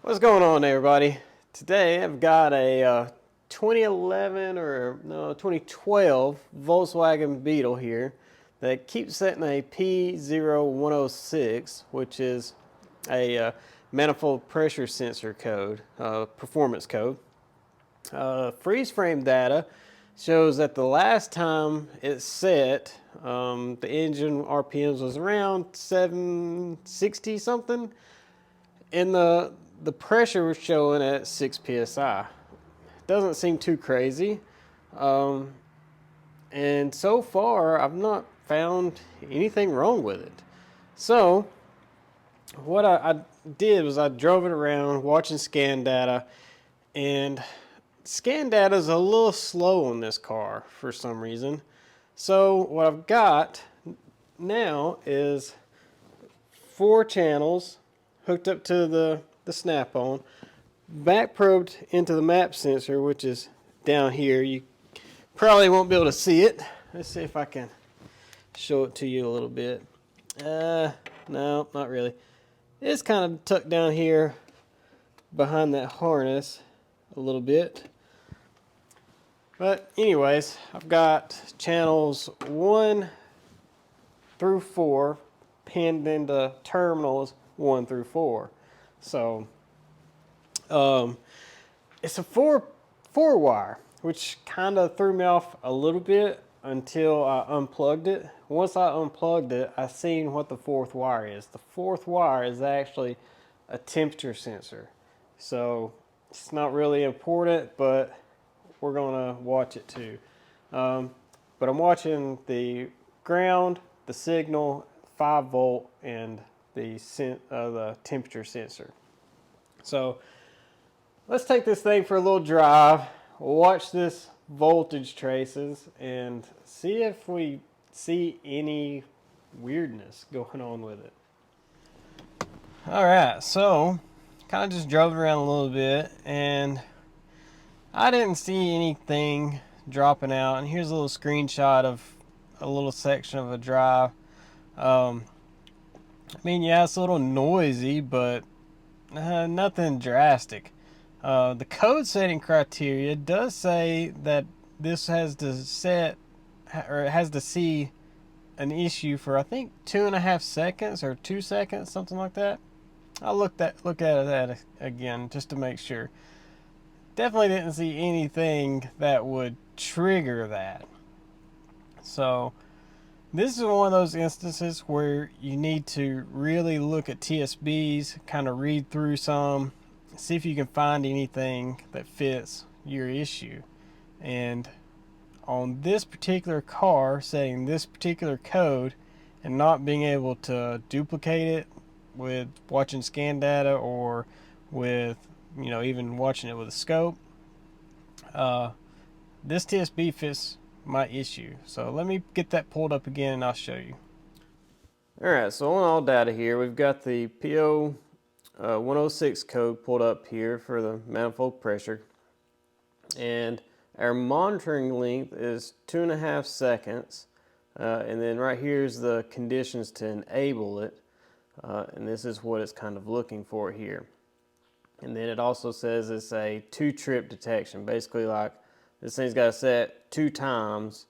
What's going on, everybody? Today I've got a 2011 or no 2012 Volkswagen Beetle here that keeps setting a P0106, which is a manifold pressure sensor code, performance code. Freeze frame data shows that the last time it set, the engine RPMs was around 760 something, and the pressure was showing at 6 psi. Doesn't seem too crazy. And so far, I've not found anything wrong with it. So, what I did was I drove it around watching scan data, and scan data is a little slow on this car for some reason. So, what I've got now is 4 channels hooked up to the snap-on, back probed into the MAP sensor, which is down here. You probably won't be able to see it. Let's see if I can show it to you a little bit. No, not really. It's kind of tucked down here behind that harness a little bit. But anyways, I've got channels 1 through 4 pinned into terminals 1 through 4. So it's a four wire, which kind of threw me off a little bit until I unplugged it. Once I unplugged it, I seen what the 4th wire is. The 4th wire is actually a temperature sensor. So it's not really important, but we're gonna watch it too. But I'm watching the ground, the signal, 5 volt, and the temperature sensor. So let's take this thing for a little drive, watch this voltage traces, and see if we see any weirdness going on with it. Alright, so kind of just drove around a little bit, and I didn't see anything dropping out. And here's a little screenshot of a little section of a drive. I mean, yeah, it's a little noisy, but nothing drastic. The code setting criteria does say that this has to set, or it has to see an issue for, I think, 2.5 seconds or 2 seconds, something like that. I'll look at that again just to make sure. Definitely didn't see anything that would trigger that. So this is one of those instances where you need to really look at TSBs, kind of read through some, see if you can find anything that fits your issue. And on this particular car, setting this particular code and not being able to duplicate it with watching scan data or with, even watching it with a scope, this TSB fits my issue. So let me get that pulled up again and I'll show you. Alright, so on all data here, we've got the P0106 code pulled up here for the manifold pressure. And our monitoring length is 2.5 seconds. And then right here is the conditions to enable it. And this is what it's kind of looking for here. And then it also says it's a 2-trip detection. Basically, like, this thing's got to set 2 times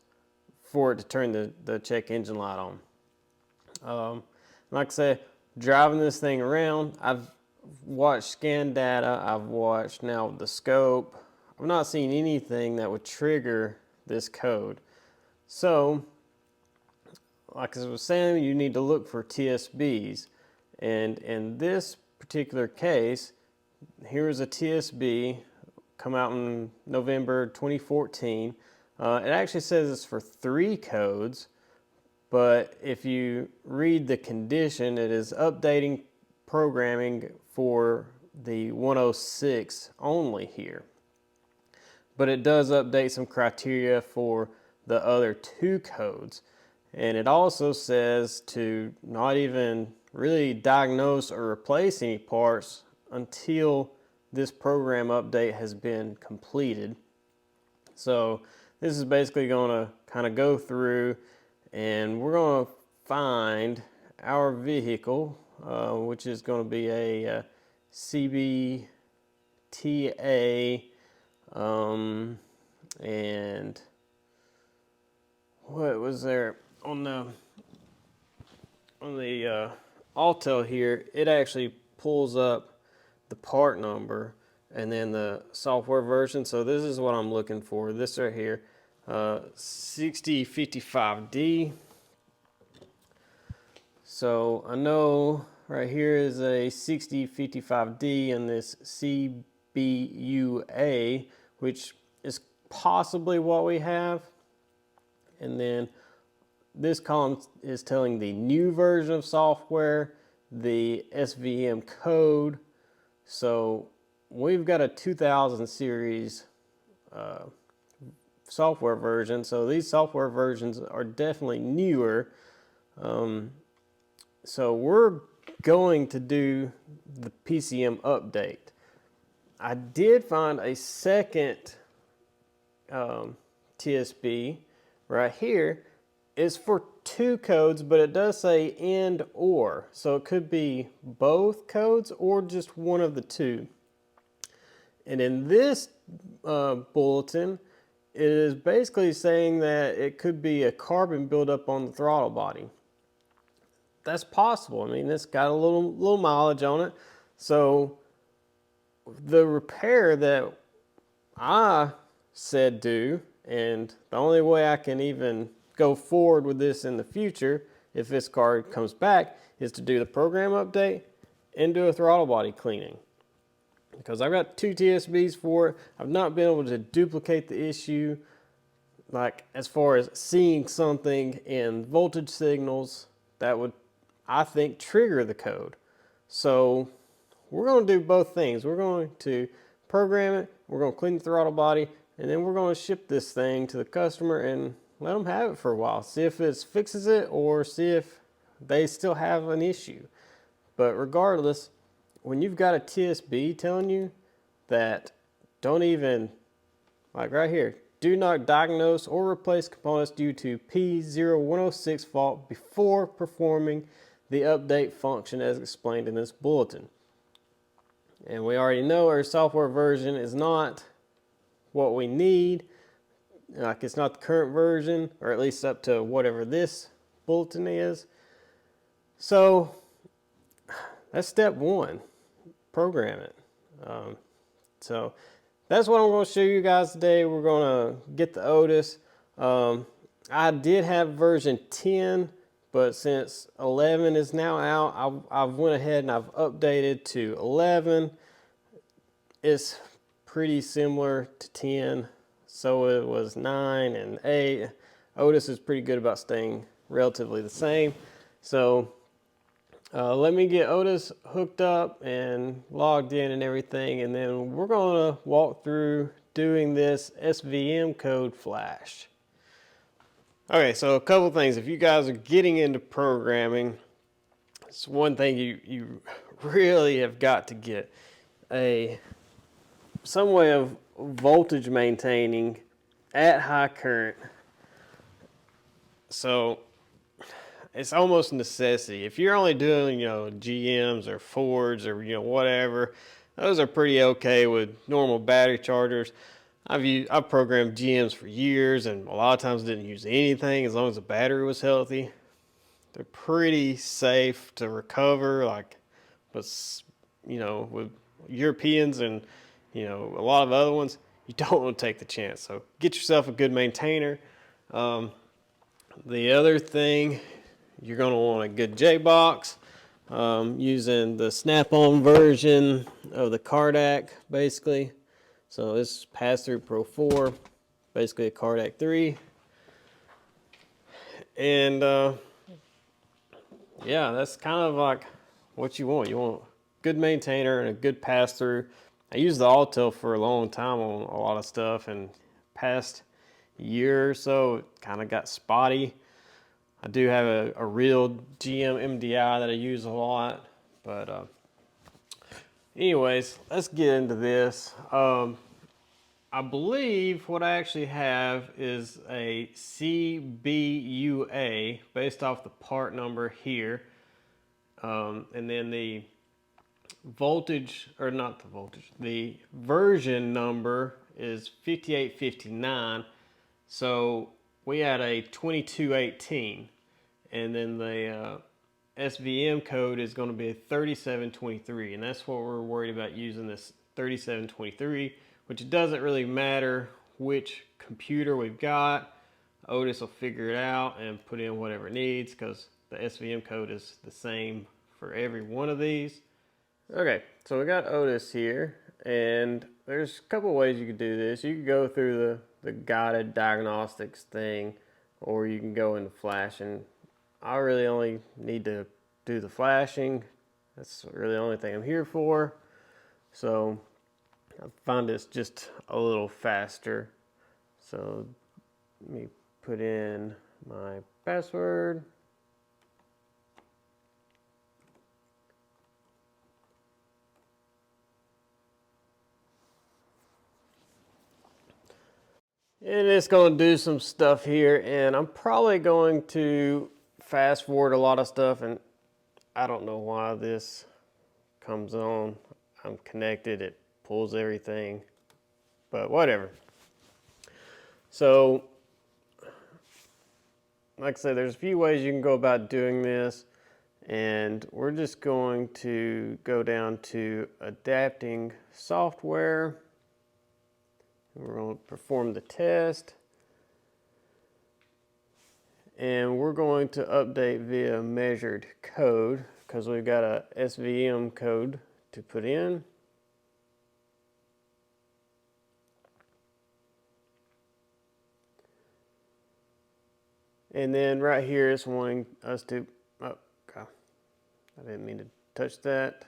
for it to turn the check engine light on. Like I said, driving this thing around, I've watched scan data, I've watched now the scope. I've not seen anything that would trigger this code. So, like I was saying, you need to look for TSBs. And in this particular case, here is a TSB come out in November 2014. It actually says it's for 3 codes, but if you read the condition, it is updating programming for the 106 only here. But it does update some criteria for the other 2 codes. And it also says to not even really diagnose or replace any parts until this program update has been completed. So this is basically going to kind of go through, and we're going to find our vehicle, which is going to be a CBTA, and what was there on the Autel here? It actually pulls up the part number and then the software version. So this is what I'm looking for. This right here, 6055D. So I know right here is a 6055D and this CBUA, which is possibly what we have. And then this column is telling the new version of software, the SVM code. So we've got a 2000 series software version. So these software versions are definitely newer. So we're going to do the PCM update. I did find a second TSB right here. It's for two codes, but it does say and or. So it could be both codes or just one of the two. And in this bulletin, it is basically saying that it could be a carbon buildup on the throttle body. That's possible. I mean, it's got a little mileage on it. So the repair that I said do, and the only way I can even go forward with this in the future, if this car comes back, is to do the program update and do a throttle body cleaning. Because I've got two TSBs for it. I've not been able to duplicate the issue, like as far as seeing something in voltage signals that would, I think, trigger the code. So we're going to do both things. We're going to program it, we're going to clean the throttle body, and then we're going to ship this thing to the customer and let them have it for a while. See if it fixes it or see if they still have an issue. But regardless, when you've got a TSB telling you that don't even, like right here, do not diagnose or replace components due to P0106 fault before performing the update function as explained in this bulletin. And we already know our software version is not what we need. Like, it's not the current version, or at least up to whatever this bulletin is. So that's step one, program it. So that's what I'm going to show you guys today. We're going to get the ODIS. I did have version 10, but since 11 is now out, I've went ahead and I've updated to 11. It's pretty similar to 10. So it was 9 and 8. ODIS is pretty good about staying relatively the same. So let me get ODIS hooked up and logged in and everything, and then we're going to walk through doing this SVM code flash. Okay, so a couple things. If you guys are getting into programming, it's one thing you really have got to get some way of voltage maintaining at high current. So it's almost a necessity. If you're only doing, GMs or Fords or, whatever, those are pretty okay with normal battery chargers. I've programmed GMs for years and a lot of times didn't use anything as long as the battery was healthy. They're pretty safe to recover, but with Europeans and a lot of other ones, you don't want to take the chance. So get yourself a good maintainer. The other thing, you're going to want a good J-box, using the snap-on version of the Cardac, basically. So this is Pass-Through Pro 4, basically a Cardac 3. And yeah, that's kind of like what you want. You want a good maintainer and a good pass-through. I used the Autel for a long time on a lot of stuff, and past year or so it kind of got spotty. I do have a real GM MDI that I use a lot, but anyways, let's get into this. I believe what I actually have is a CBUA based off the part number here, and then the voltage, or not the voltage, the version number is 5859. So we had a 2218, and then the SVM code is going to be a 3723, and that's what we're worried about, using this 3723, which it doesn't really matter which computer we've got. ODIS will figure it out and put in whatever it needs, because the SVM code is the same for every one of these. Okay, so we got ODIS here, and there's a couple ways you could do this. You could go through the guided diagnostics thing, or you can go into flashing. I really only need to do the flashing. That's really the only thing I'm here for. So I find this just a little faster. So let me put in my password. And it's going to do some stuff here, and I'm probably going to fast forward a lot of stuff, and I don't know why this comes on. I'm connected, it pulls everything, but whatever. So, like I said, there's a few ways you can go about doing this, and we're just going to go down to adapting software. We're going to perform the test, and we're going to update via measured code, because we've got a SVM code to put in. And then right here it's wanting us to, oh God, I didn't mean to touch that.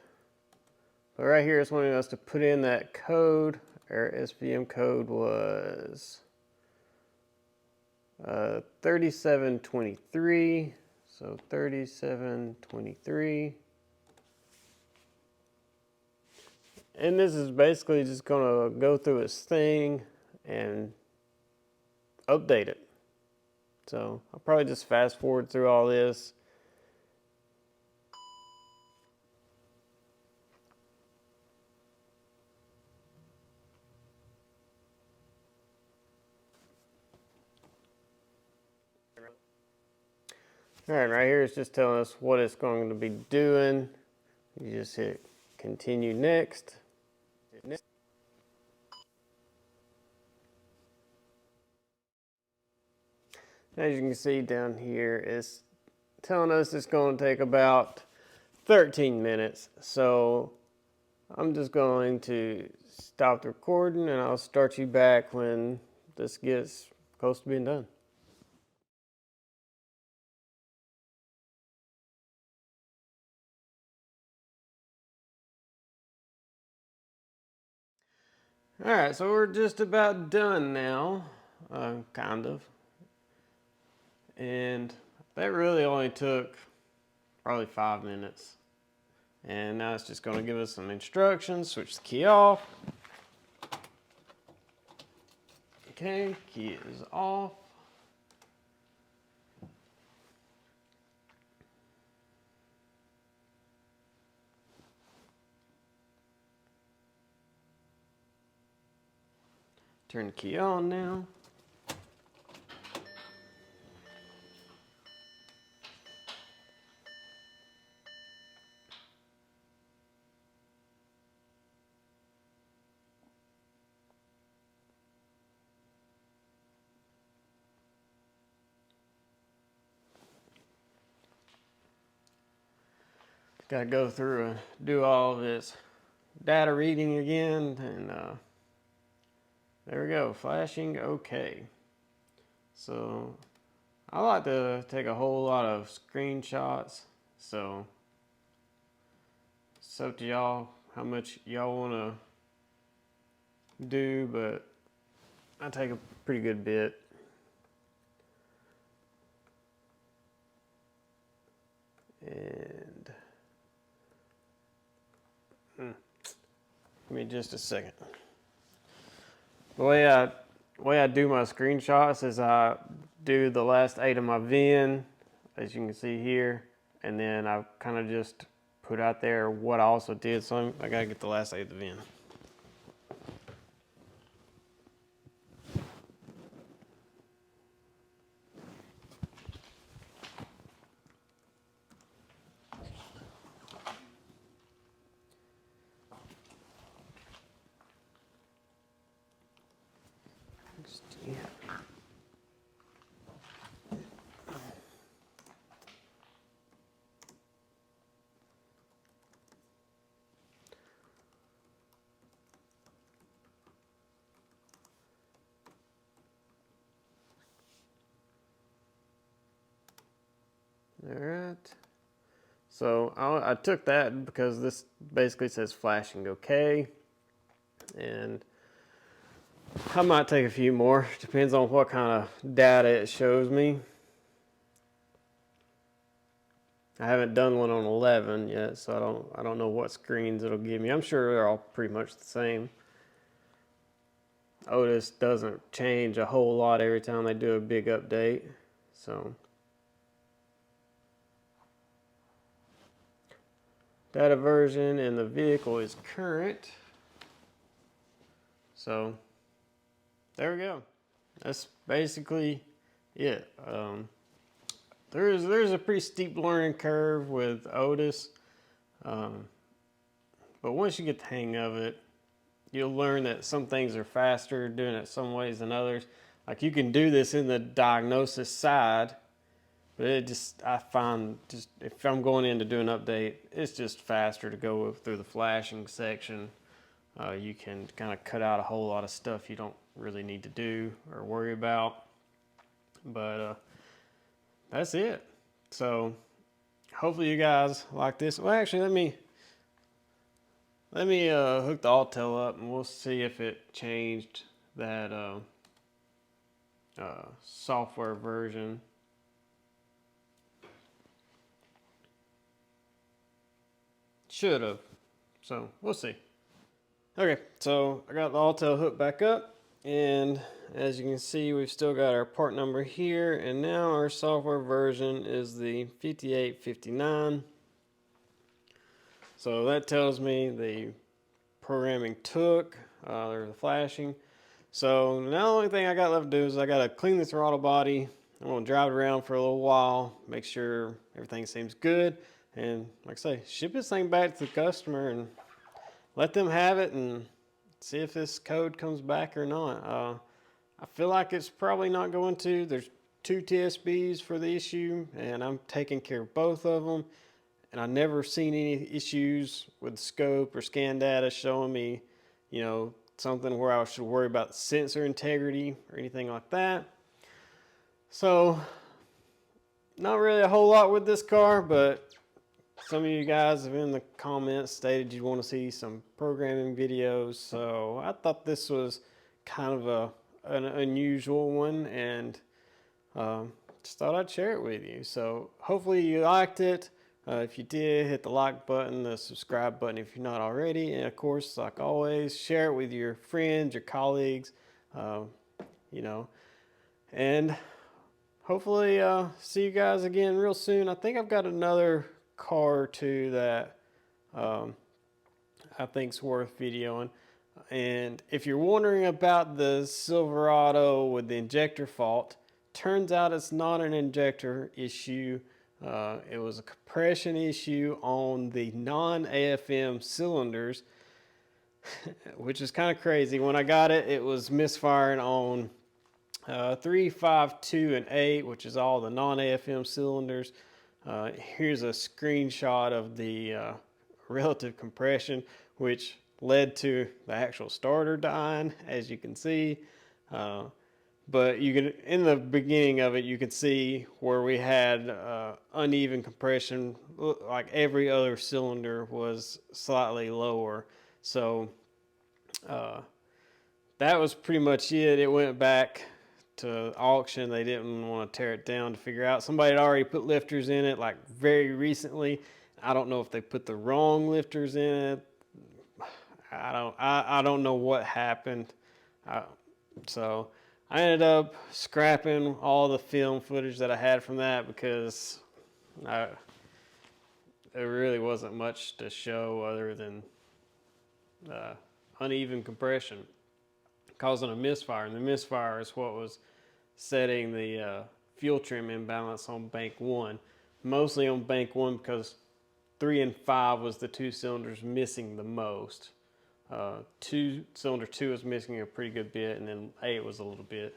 But right here it's wanting us to put in that code. Our SVM code was 3723. So 3723. And this is basically just going to go through its thing and update it. So I'll probably just fast forward through all this. All right here it's just telling us what it's going to be doing. You just hit continue next. As you can see down here, it's telling us it's going to take about 13 minutes. So I'm just going to stop the recording, and I'll start you back when this gets close to being done. All right, so we're just about done now, kind of. And that really only took probably 5 minutes. And now it's just going to give us some instructions. Switch the key off. Okay, key is off. Turn the key on now. Got to go through and do all of this data reading again, and there we go, flashing okay. So I like to take a whole lot of screenshots, so it's up to y'all how much y'all want to do, but I take a pretty good bit. And give me just a second. The way I do my screenshots is I do the last 8 of my VIN, as you can see here, and then I kind of just put out there what I also did. So I gotta get the last 8 of the VIN. All right. So I took that because this basically says flashing okay. And I might take a few more. Depends on what kind of data it shows me. I haven't done one on 11 yet, so I don't know what screens it'll give me. I'm sure they're all pretty much the same. ODIS doesn't change a whole lot every time they do a big update. So data version in the vehicle is current. So there we go. That's basically it. There's a pretty steep learning curve with ODIS, but once you get the hang of it, you'll learn that some things are faster doing it some ways than others. Like you can do this in the diagnosis side, but I find just if I'm going in to do an update, it's just faster to go through the flashing section. You can kind of cut out a whole lot of stuff you don't really need to do or worry about. But that's it. So hopefully you guys like this. Well, actually, let me hook the Autel up and we'll see if it changed that software version. Should have. So we'll see. Okay, so I got the Autel hooked back up, and as you can see, we've still got our part number here, and now our software version is the 5859. So that tells me the programming took, or the flashing. So now the only thing I got left to do is I got to clean the throttle body. I'm going to drive it around for a little while, make sure everything seems good, and like I say, ship this thing back to the customer and let them have it and see if this code comes back or not. I feel like it's probably not going to. There's 2 TSBs for the issue, and I'm taking care of both of them. And I've never seen any issues with the scope or scan data showing me, you know, something where I should worry about sensor integrity or anything like that. So, not really a whole lot with this car, but some of you guys have in the comments stated you want to see some programming videos, so I thought this was kind of an unusual one, and just thought I'd share it with you. So hopefully you liked it. If you did, hit the like button, the subscribe button if you're not already, and of course, like always, share it with your friends, your colleagues, you know, and hopefully see you guys again real soon. I think I've got another car or two that I think's worth videoing. And if you're wondering about the Silverado with the injector fault, turns out it's not an injector issue. It was a compression issue on the non-AFM cylinders, which is kind of crazy. When I got it, it was misfiring on 3, 5, 2, and 8, which is all the non-AFM cylinders. Here's a screenshot of the relative compression, which led to the actual starter dying, as you can see. But you can, in the beginning of it, you can see where we had uneven compression, like every other cylinder was slightly lower. So that was pretty much it. It went back to auction. They didn't want to tear it down to figure out. Somebody had already put lifters in it like very recently. I don't know if they put the wrong lifters in it. I don't know what happened. So I ended up scrapping all the film footage that I had from that because there really wasn't much to show other than uneven compression causing a misfire. And the misfire is what was setting the fuel trim imbalance on bank 1. Mostly on bank 1 because 3 and 5 was the two cylinders missing the most. Cylinder 2 was missing a pretty good bit, and then 8 was a little bit.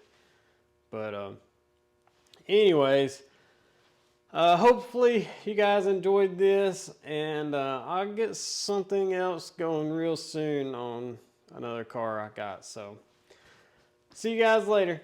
But anyways, hopefully you guys enjoyed this, and I'll get something else going real soon on another car I got. So see you guys later.